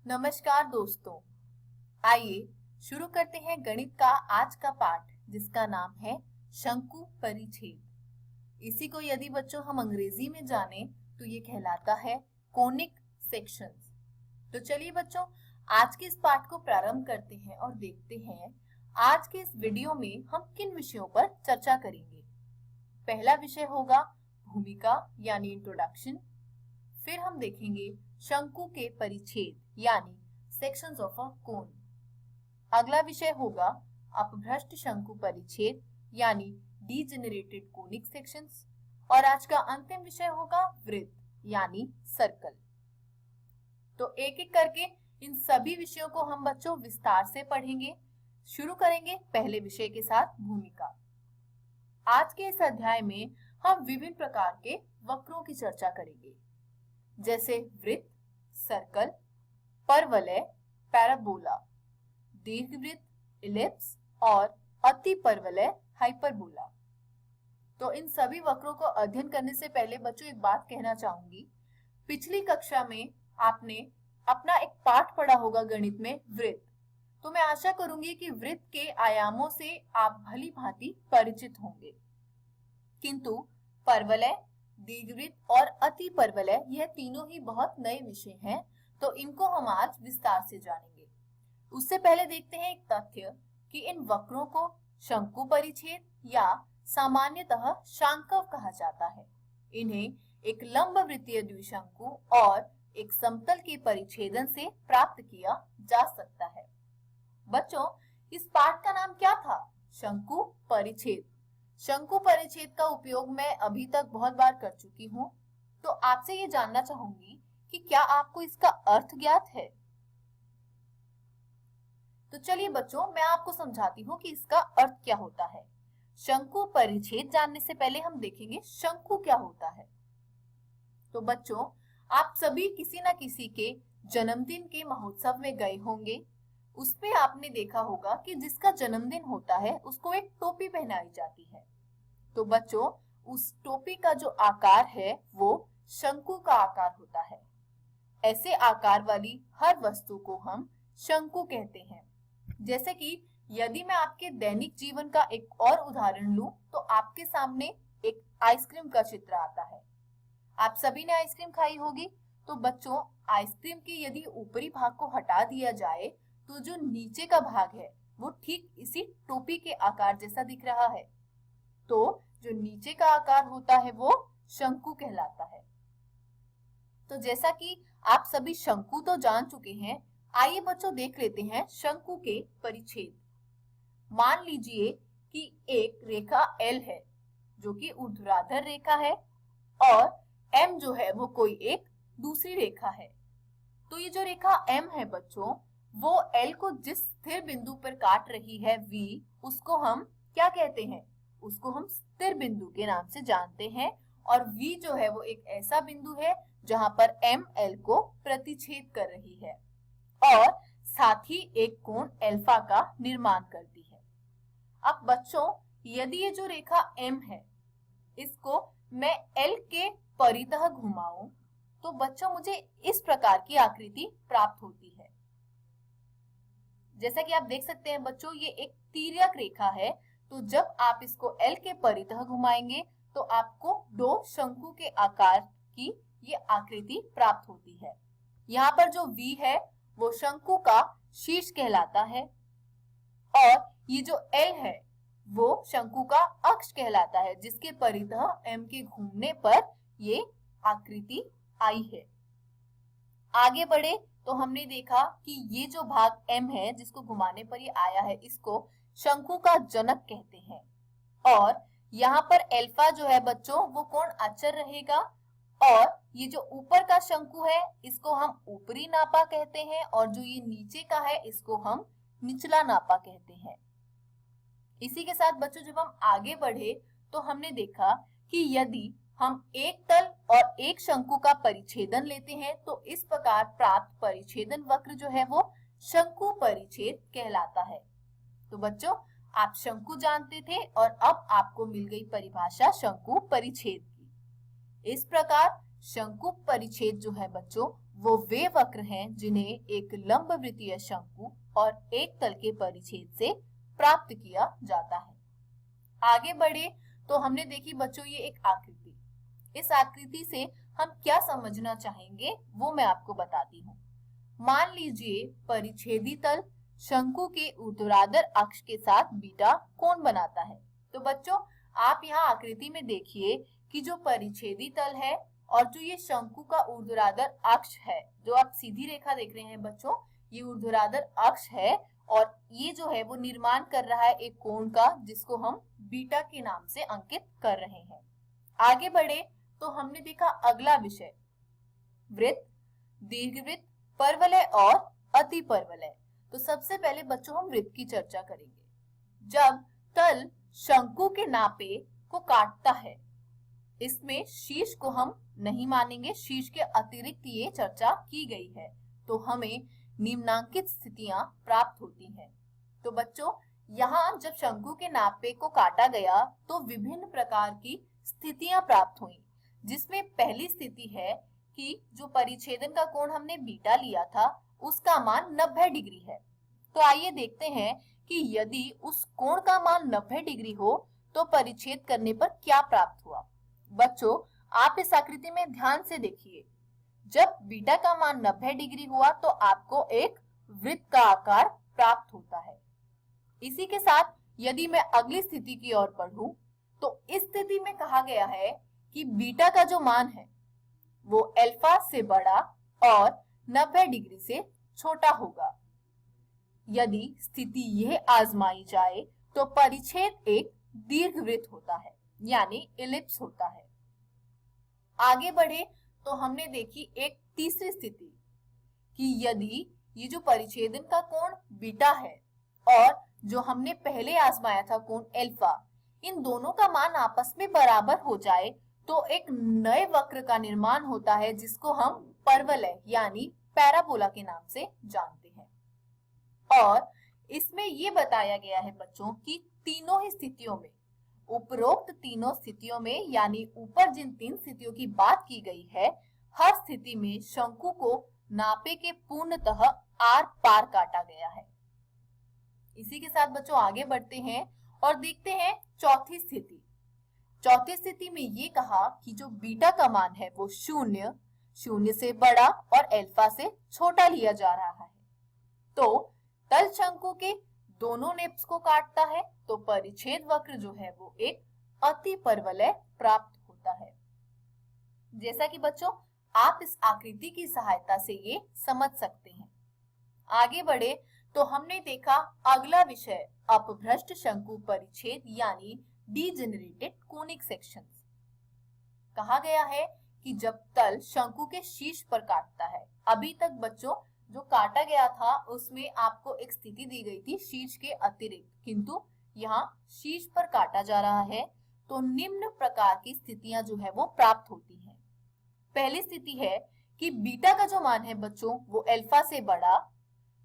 नमस्कार दोस्तों, आइए शुरू करते हैं गणित का आज का पाठ जिसका नाम है शंकु परिच्छेद। इसी को यदि बच्चों हम अंग्रेजी में जाने तो ये कहलाता है कोनिक सेक्शंस। तो चलिए बच्चों, आज के इस पाठ को प्रारंभ करते हैं और देखते हैं आज के इस वीडियो में हम किन विषयों पर चर्चा करेंगे। पहला विषय होगा भूमिका यानी इंट्रोडक्शन। फिर हम देखेंगे शंकु के परिच्छेद यानी सेक्शंस ऑफ अ कोन। अगला विषय होगा अपभ्रष्ट शंकु परिच्छेद यानी डीजेनरेटेड कोनिक सेक्शंस। और आज का अंतिम विषय होगा वृत्त यानी सर्कल। तो एक एक करके इन सभी विषयों को हम बच्चों विस्तार से पढ़ेंगे। शुरू करेंगे पहले विषय के साथ भूमिका। आज के इस अध्याय में हम विभिन्न प्रकार के वक्रों की चर्चा करेंगे, जैसे वृत्त, सर्कल, परवलय, पैराबोला, दीर्घवृत्त, इलिप्स और अति परवलय, हाइपरबोला। तो इन सभी वक्रों को अध्ययन करने से पहले बच्चों एक बात कहना चाहूंगी। पिछली कक्षा में आपने अपना एक पाठ पढ़ा होगा गणित में वृत्त। तो मैं आशा करूंगी कि वृत्त के आयामों से आप भली भांति परिचित होंगे, किंतु परवलय, दीर्घवृत्त और अति परवलय यह तीनों ही बहुत नए विषय हैं, तो इनको हम आज विस्तार से जानेंगे। उससे पहले देखते हैं एक तथ्य कि इन वक्रों को शंकु परिच्छेद या सामान्यतः शांकव कहा जाता है। इन्हें एक लंबवृत्तीय द्विशंकु और एक समतल के परिच्छेदन से प्राप्त किया जा सकता है। बच्चों, इस पाठ का नाम क्या था? शंकु परिच्छेद। शंकु परिच्छेद का उपयोग मैं अभी तक बहुत बार कर चुकी हूँ, तो आपसे ये जानना चाहूंगी कि क्या आपको इसका अर्थ ज्ञात है? तो चलिए बच्चों, मैं आपको समझाती हूँ कि इसका अर्थ क्या होता है। शंकु परिच्छेद जानने से पहले हम देखेंगे शंकु क्या होता है। तो बच्चों, आप सभी किसी न किसी के जन्मदिन के महोत्सव में गए होंगे। उसमें आपने देखा होगा कि जिसका जन्मदिन होता है उसको एक टोपी पहनाई जाती है। तो बच्चों, उस टोपी का जो आकार है वो शंकु का आकार होता है। ऐसे आकार वाली हर वस्तु को हम शंकु कहते हैं। जैसे कि यदि मैं आपके दैनिक जीवन का एक और उदाहरण लूं तो आपके सामने एक आइसक्रीम का चित्र आता है। आप सभी ने आइसक्रीम खाई होगी। तो बच्चों, आइसक्रीम के यदि ऊपरी भाग को हटा दिया जाए तो जो नीचे का भाग है वो ठीक इसी टोपी के आकार जैसा दिख रहा है। तो जो नीचे का आकार होता है वो शंकु कहलाता है। तो जैसा कि आप सभी शंकु तो जान चुके हैं, आइए बच्चों देख लेते हैं शंकु के परिच्छेद। मान लीजिए कि एक रेखा L है जो कि ऊर्ध्वाधर रेखा है और M जो है वो कोई एक दूसरी रेखा है। तो ये जो रेखा M है बच्चों, वो L को जिस स्थिर बिंदु पर काट रही है V, उसको हम क्या कहते हैं? उसको हम स्थिर बिंदु के नाम से जानते हैं। और V जो है वो एक ऐसा बिंदु है जहां पर M L को प्रतिच्छेद कर रही है और साथ ही एक कोण अल्फा का निर्माण करती है। अब बच्चों, यदि ये जो रेखा M है इसको मैं L के परितः घुमाऊं तो बच्चों मुझे इस प्रकार की आकृति प्राप्त होती है। जैसा कि आप देख सकते हैं बच्चों, ये एक तिर्यक रेखा है। तो जब आप इसको L के परितः घुमाएंगे तो आपको दो शंकु के आकार की ये आकृति प्राप्त होती है। यहाँ पर जो V है वो शंकु का शीर्ष कहलाता है और ये जो L है वो शंकु का अक्ष कहलाता है, जिसके परितः M के घूमने पर ये आकृति आई है। आगे बढ़े तो हमने देखा कि ये जो भाग M है जिसको घुमाने पर ये आया है, इसको शंकु का जनक कहते हैं। और यहाँ पर अल्फा जो है बच्चों वो कोण अचर रहेगा और ये जो ऊपर का शंकु है इसको हम ऊपरी नापा कहते हैं और जो ये नीचे का है इसको हम निचला नापा कहते हैं। इसी के साथ बच्चों, जब हम आगे बढ़े तो हमने देखा कि यदि हम एक तल और एक शंकु का परिच्छेदन लेते हैं तो इस प्रकार प्राप्त परिच्छेदन वक्र जो है वो शंकु परिच्छेद कहलाता है। तो बच्चों, आप शंकु जानते थे और अब आपको मिल गई परिभाषा शंकु परिच्छेद की। इस प्रकार शंकु परिच्छेद जो है बच्चों वो वे वक्र हैं जिन्हें एक लंबवृत्तीय शंकु और एक तल के परिच्छेद से प्राप्त किया जाता है। आगे बढ़े तो हमने देखी बच्चों ये एक आकृति। इस आकृति से हम क्या समझना चाहेंगे वो मैं आपको बताती हूँ। मान लीजिए परिच्छेदी तल शंकु के ऊर्ध्वाधर अक्ष के साथ बीटा कोण बनाता है। तो बच्चों आप यहाँ आकृति में देखिए कि जो परिच्छेदी तल है और जो ये शंकु का ऊर्ध्वाधर अक्ष है, जो आप सीधी रेखा देख रहे हैं बच्चों, ये ऊर्ध्वाधर अक्ष है और ये जो है वो निर्माण कर रहा है एक कोण का, जिसको हम बीटा के नाम से अंकित कर रहे हैं। आगे बढ़े तो हमने देखा अगला विषय वृत्त, दीर्घवृत्त, परवलय और अतिपरवलय। तो सबसे पहले बच्चों हम वृत्त की चर्चा करेंगे। जब तल शंकु के नापे को काटता है, इसमें शीर्ष को हम नहीं मानेंगे, शीर्ष के अतिरिक्त ये चर्चा की गई है, तो हमें निम्नांकित स्थितियां प्राप्त होती हैं। तो बच्चों यहाँ जब शंकु के नापे को काटा गया तो विभिन्न प्रकार की स्थितियां प्राप्त हुई, जिसमें पहली स्थिति है कि जो परिच्छेदन का कोण हमने बीटा लिया था उसका मान 90 डिग्री है। तो आइए देखते हैं कि यदि उस कोण का मान 90 डिग्री हो तो परिच्छेद करने पर क्या प्राप्त हुआ। बच्चों आप इस आकृति में ध्यान से देखिए, जब बीटा का मान 90 डिग्री हुआ तो आपको एक वृत्त का आकार प्राप्त होता है। इसी के साथ यदि मैं अगली स्थिति की ओर बढ़ूं तो इस स्थिति में कहा गया है कि बीटा का जो मान है वो अल्फा से बड़ा और 90 डिग्री से छोटा होगा। यदि स्थिति यह आजमाई जाए तो परिच्छेद एक दीर्घवृत्त होता है, यानी इलिप्स होता है। आगे बढ़े तो हमने देखी एक तीसरी स्थिति कि यदि ये जो परिच्छेदन का कोण बीटा है और जो हमने पहले आजमाया था कोण अल्फा, इन दोनों का मान आपस में बराबर हो जाए तो एक नए वक्र का निर्माण होता है, जिसको हम परवलय यानी पैराबोला के नाम से जानते हैं। और इसमें ये बताया गया है बच्चों कि तीनों ही स्थितियों में, उपरोक्त तीनों स्थितियों में, यानी ऊपर जिन 3 स्थितियों की बात की गई है, हर स्थिति में शंकु को नापे के पूर्णतः आर पार काटा गया है। इसी के साथ बच्चों आगे बढ़ते हैं और देखते हैं चौथी स्थिति। चौथी स्थिति में ये कहा कि जो बीटा का मान है वो 0 से बड़ा और अल्फा से छोटा लिया जा रहा है। तो तल शंकु के दोनों नेप्स को काटता है तो परिच्छेद वक्र जो है वो एक अतिपरवलय प्राप्त होता है। जैसा कि बच्चों आप इस आकृति की सहायता से ये समझ सकते हैं। आगे बढ़े तो हमने देखा अगला विषय अपभ्रष्ट शंकु परिच्छेद यानी डीजेनरेटेड कोनिक सेक्शंस। कहा गया है कि जब तल शंकु के शीर्ष पर काटता है, अभी तक बच्चों जो काटा गया था उसमें आपको एक स्थिति दी गई थी शीर्ष के अतिरिक्त, किंतु यहाँ शीर्ष पर काटा जा रहा है तो निम्न प्रकार की स्थितियां जो है वो प्राप्त होती हैं। पहली स्थिति है कि बीटा का जो मान है बच्चों वो अल्फा से बड़ा,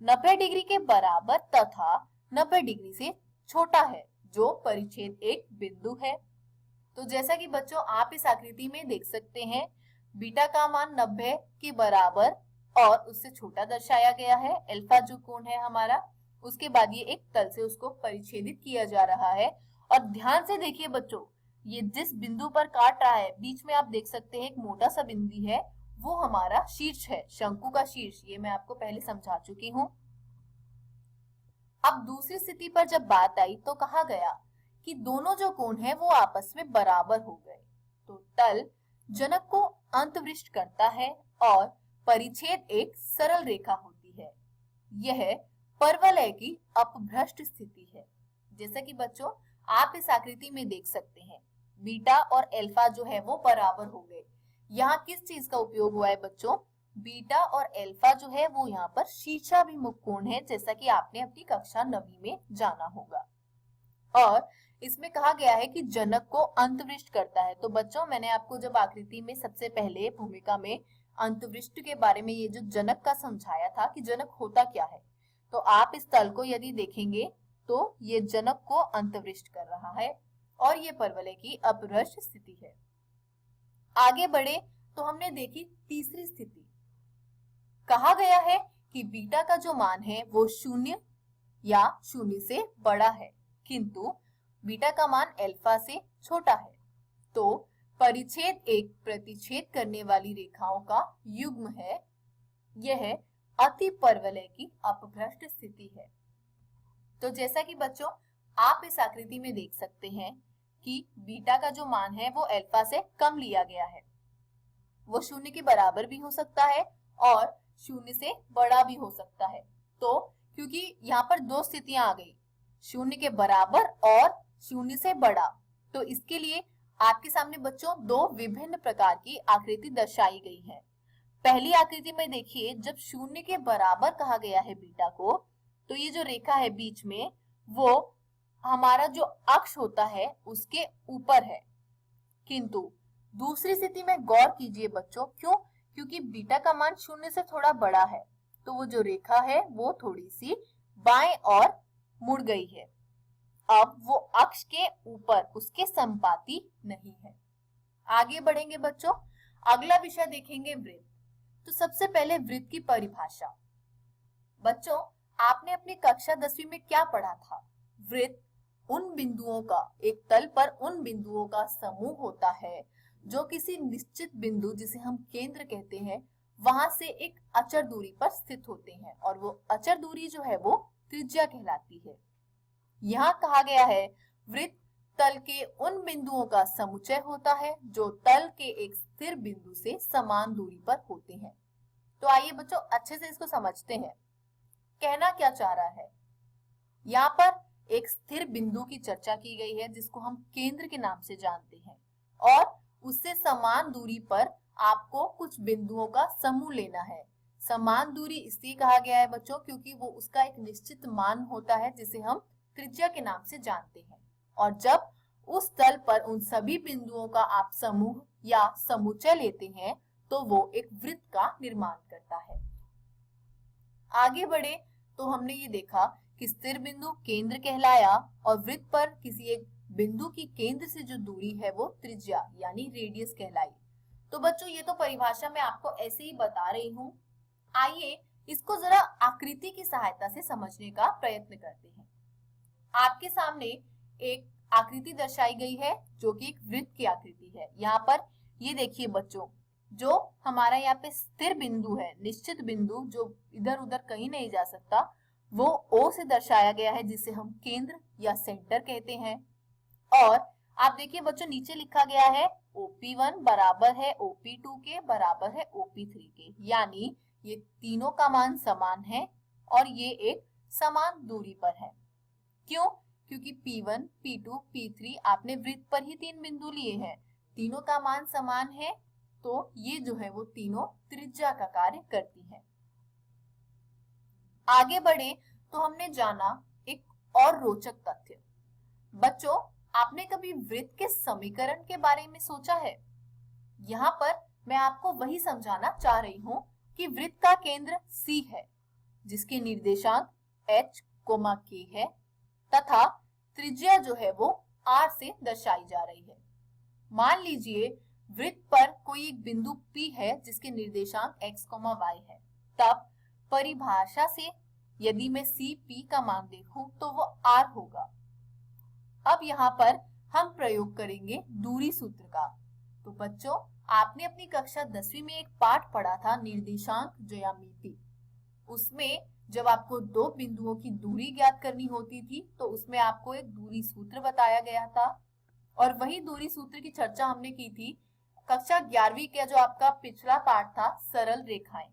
90 डिग्री के बराबर तथा 90 डिग्री से छोटा है, जो परिच्छेद एक बिंदु है। तो जैसा कि बच्चों आप इस आकृति में देख सकते हैं, बीटा का मान 90 के बराबर और उससे छोटा दर्शाया गया है, अल्फा जो कोण है हमारा, उसके बाद ये एक तल से उसको परिच्छेदित किया जा रहा है। और ध्यान से देखिए बच्चों, ये जिस बिंदु पर काट रहा है बीच में आप देख सकते हैं एक मोटा सा बिंदु है, वो हमारा शीर्ष है, शंकु का शीर्ष। ये मैं आपको पहले समझा चुकी हूँ। अब दूसरी स्थिति पर जब बात आई तो कहा गया कि दोनों जो कोण है वो आपस में बराबर हो गए। तो तल जनक को अंतविष्ट करता है और परिच्छेद एक सरल रेखा होती है। यह परवलय की अपभ्रष्ट स्थिति है। जैसा कि बच्चों आप इस आकृति में देख सकते हैं, बीटा और अल्फा जो है वो बराबर हो गए। यहाँ किस चीज का उपयोग हुआ है बच्चों? बीटा और अल्फा जो है वो यहाँ पर शीर्षाभिमुख कोण है, जैसा कि आपने अपनी कक्षा 9वीं में जाना होगा। और इसमें कहा गया है कि जनक को अंतविष्ट करता है। तो बच्चों मैंने आपको जब आकृति में सबसे पहले भूमिका में अंतविष्ट के बारे में ये जो जनक का समझाया था कि जनक होता क्या है, तो आप इस तल को यदि देखेंगे तो ये जनक को अंतविष्ट कर रहा है और ये परवलय की अपभ्रष्ट स्थिति है। आगे बढ़े तो हमने देखी तीसरी स्थिति कहा गया है कि बीटा का जो मान है वो 0 या 0 से बड़ा है, किंतु बीटा का मान अल्फा से छोटा है। तो परिच्छेद एक प्रतिच्छेद करने वाली रेखाओं का युग्म है। यह अतिपरवलय की अपभ्रष्ट स्थिति है। तो जैसा कि बच्चों आप इस आकृति में देख सकते हैं कि बीटा का जो मान है वो अल्फा से कम लिया गया है। वो 0 के बराबर भी हो सकता है और 0 से बड़ा भी हो सकता है। तो क्योंकि यहाँ पर दो स्थितियां आ गई, 0 के बराबर और 0 से बड़ा, तो इसके लिए आपके सामने बच्चों दो विभिन्न प्रकार की आकृति दर्शाई गई है। पहली आकृति में देखिए, जब 0 के बराबर कहा गया है बीटा को, तो ये जो रेखा है बीच में वो हमारा जो अक्ष होता है उसके ऊपर है। किंतु दूसरी स्थिति में गौर कीजिए बच्चों, क्यों? क्योंकि बीटा का मान 0 से थोड़ा बड़ा है, तो वो जो रेखा है वो थोड़ी सी बाएं और मुड़ गई है। अब वो अक्ष के ऊपर उसके संपाती नहीं है। आगे बढ़ेंगे बच्चों, अगला विषय देखेंगे वृत्त। तो सबसे पहले वृत्त की परिभाषा। बच्चों आपने अपनी कक्षा 10वीं में क्या पढ़ा था? वृत्त उन बिंदुओं का, एक तल पर उन बिंदुओं का समूह होता है जो किसी निश्चित बिंदु, जिसे हम केंद्र कहते हैं, वहां से एक अचर दूरी पर स्थित होते हैं, और वो अचर दूरी जो है वो त्रिज्या कहलाती है। यहाँ कहा गया है वृत्त तल के उन बिंदुओं का समुच्चय होता है जो तल के एक स्थिर बिंदु से समान दूरी पर होते हैं। तो आइए बच्चों अच्छे से इसको समझते हैं। कहना क्या चाह रहा है? यहाँ पर एक स्थिर बिंदु की चर्चा की गई है जिसको हम केंद्र के नाम से जानते हैं, और उससे समान दूरी पर आपको कुछ बिंदुओं का समूह लेना है। समान दूरी इसलिए कहा गया है बच्चों क्योंकि वो उसका एक निश्चित मान होता है जिसे हम त्रिज्या के नाम से जानते हैं, और जब उस तल पर उन सभी बिंदुओं का आप समूह या समुच्चय लेते हैं तो वो एक वृत्त का निर्माण करता है। आगे बढ़े तो हमने ये देखा कि स्थिर बिंदु केंद्र कहलाया और वृत्त पर किसी एक बिंदु की केंद्र से जो दूरी है वो त्रिज्या यानी रेडियस कहलाई। तो बच्चों ये तो परिभाषा मैं आपको ऐसे ही बता रही हूँ। आइए इसको जरा आकृति की सहायता से समझने का प्रयत्न करते हैं। आपके सामने एक आकृति दर्शाई गई है जो कि एक वृत्त की आकृति है। यहाँ पर ये देखिए बच्चों, जो हमारा यहाँ पे स्थिर बिंदु है, निश्चित बिंदु जो इधर उधर कहीं नहीं जा सकता, वो O से दर्शाया गया है जिसे हम केंद्र या सेंटर कहते हैं। और आप देखिए बच्चों नीचे लिखा गया है OP1 बराबर है OP2 के बराबर है OP3 के, यानी ये तीनों का मान समान है और ये एक समान दूरी पर है। क्यों? क्योंकि P1, P2, P3 आपने वृत्त पर ही तीन बिंदु लिए हैं, तीनों का मान समान है, तो ये जो है वो तीनों त्रिज्या का कार्य करती है। आगे बढ़े तो हमने जाना एक और रोचक तथ्य। बच्चों आपने कभी वृत्त के समीकरण के बारे में सोचा है? यहाँ पर मैं आपको वही समझाना चाह रही हूँ कि वृत्त का केंद्र C है जिसके निर्देशांक H, K है तथा त्रिज्या जो है वो R से दर्शाई जा रही है। मान लीजिए वृत्त पर कोई एक बिंदु P है जिसके निर्देशांक x, y है। तब परिभाषा से यदि मैं CP का मान देखूं तो वो R होगा। अब यहाँ पर हम प्रयोग करेंगे दूरी सूत्र का। तो बच्चों आपने अपनी कक्षा 10वीं में एक पाठ पढ़ा था निर्देशांक ज्यामिति। उसमें जब आपको दो बिंदुओं की दूरी ज्ञात करनी होती थी तो उसमें आपको एक दूरी सूत्र बताया गया था, और वही दूरी सूत्र की चर्चा हमने की थी कक्षा 11वीं का जो आपका पिछला पाठ था सरल रेखाएं।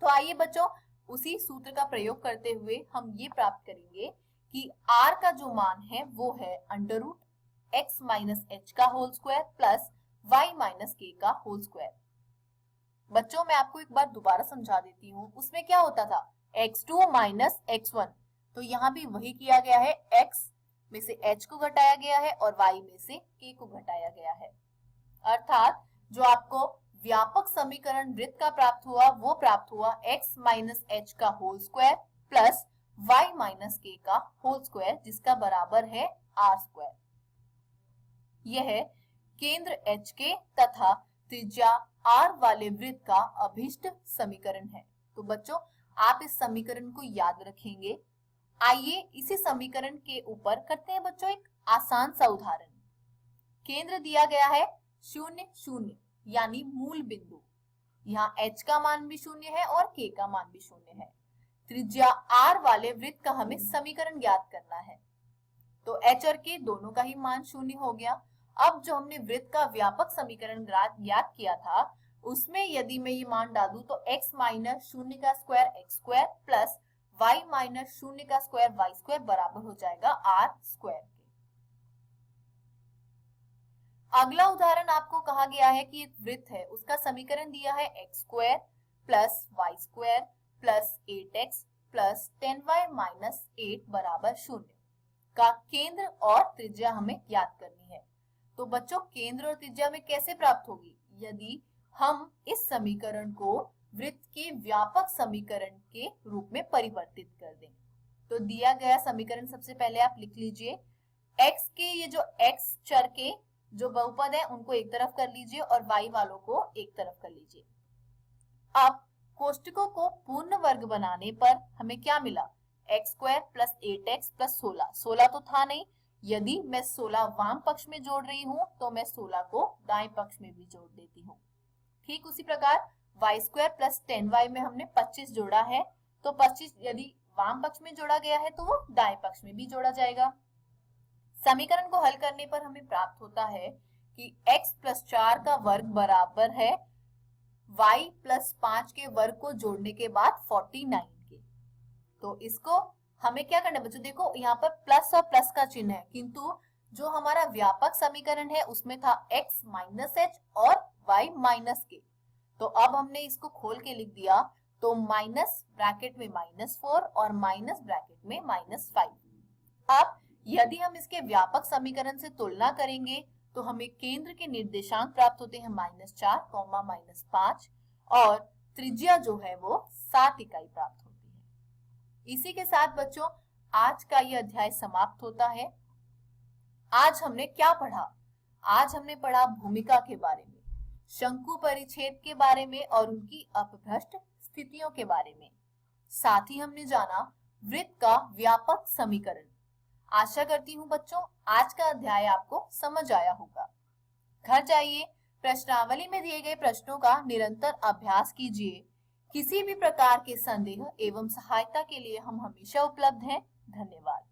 तो आइए बच्चों उसी सूत्र का प्रयोग करते हुए हम ये प्राप्त करेंगे कि r का जो मान है वो है √x - h का whole square plus y - k का होल स्क्वायर। बच्चों मैं आपको एक बार दोबारा समझा देती हूँ। उसमें क्या होता था x2 - x1, तो यहाँ भी वही किया गया है, x में से h को घटाया गया है और y में से k को घटाया गया है। अर्थात जो आपको व्यापक समीकरण वृत्त का प्राप्त हुआ वो प्राप्त हुआ x - h का whole square plus y - k का होल स्क्वायर जिसका बराबर है r स्क्वायर। यह केंद्र h के तथा त्रिज्या आर वाले वृत्त का अभिष्ट समीकरण है। तो बच्चों आप इस समीकरण को याद रखेंगे। आइए इसी समीकरण के ऊपर करते हैं बच्चों एक आसान सा उदाहरण। केंद्र दिया गया है 0 0 यानी मूल बिंदु। यहाँ h का मान भी 0 है और k का मान भी 0 है। त्रिज्या r वाले वृत्त का हमें समीकरण ज्ञात करना है। तो h और k दोनों का ही मान 0 हो गया। अब जो हमने वृत्त का व्यापक समीकरण ज्ञात किया था उसमें यदि मैं ये मान डालूं तो x माइनस 0 का square x square plus y minus 0 का स्क्वायर y स्क्वायर बराबर हो जाएगा r स्क्वायर के। अगला उदाहरण आपको कहा गया है कि एक वृत्त है, उसका समीकरण दिया है x square plus y square plus 8x plus 10y minus 8 बराबर 0 का केंद्र और त्रिज्या हमें ज्ञात करनी है। तो बच्चों केंद्र और त्रिज्या में कैसे प्राप्त होगी? यदि हम इस समीकरण को वृत्त के व्यापक समीकरण के रूप में परिवर्तित कर दें। तो दिया गया समीकरण सबसे पहले आप लिख लीजिए। x के ये जो x चर के जो बहुपद है उनको एक तरफ कर लीजिए और y वालों को एक तरफ कर लीजिए। अब कोष्टकों को पूर्ण वर्ग बनाने पर हमें क्या मिला? x square plus 8x plus 16। 16 तो था नहीं, यदि मैं 16 वाम पक्ष में जोड़ रही हूं तो मैं 16 को दाएं पक्ष में भी जोड़ देती हूँ। ठीक उसी प्रकार y स्क्वायर प्लस 10y में हमने 25 जोड़ा है, तो 25 यदि वाम पक्ष में जोड़ा गया है तो वो दाएं पक्ष में भी जोड़ा जाएगा। समीकरण को हल करने पर हमें प्राप्त होता है कि x प्लस 4 का वर्ग बराबर है y प्लस 5 के वर्ग को जोड़ने के बाद 49 के। तो इसको हमें क्या करना है बच्चों? देखो यहाँ पर प्लस और प्लस का चिन्ह है, किंतु जो हमारा व्यापक समीकरण है उसमें था x माइनस h और y माइनस k। तो अब हमने इसको खोल के लिख दिया, तो माइनस ब्रैकेट में -4 और माइनस ब्रैकेट में -5। अब यदि हम इसके व्यापक समीकरण से तुलना करेंगे तो हमें केंद्र के निर्देशांक प्राप्त होते हैं -4, -5 और त्रिज्या जो है वो 7 इकाई प्राप्त होती है। इसी के साथ बच्चों आज का ये अध्याय समाप्त होता है। आज हमने क्या पढ़ा? आज हमने पढ़ा भूमिका के बारे में, शंकु परिच्छेद के बारे में और उनकी अपभ्रष्ट स्थितियों के बारे में। साथ ही हमने जाना वृत्त का व्यापक समीकरण। आशा करती हूँ बच्चों आज का अध्याय आपको समझ आया होगा। घर जाइए, प्रश्नावली में दिए गए प्रश्नों का निरंतर अभ्यास कीजिए। किसी भी प्रकार के संदेह एवं सहायता के लिए हम हमेशा उपलब्ध हैं। धन्यवाद।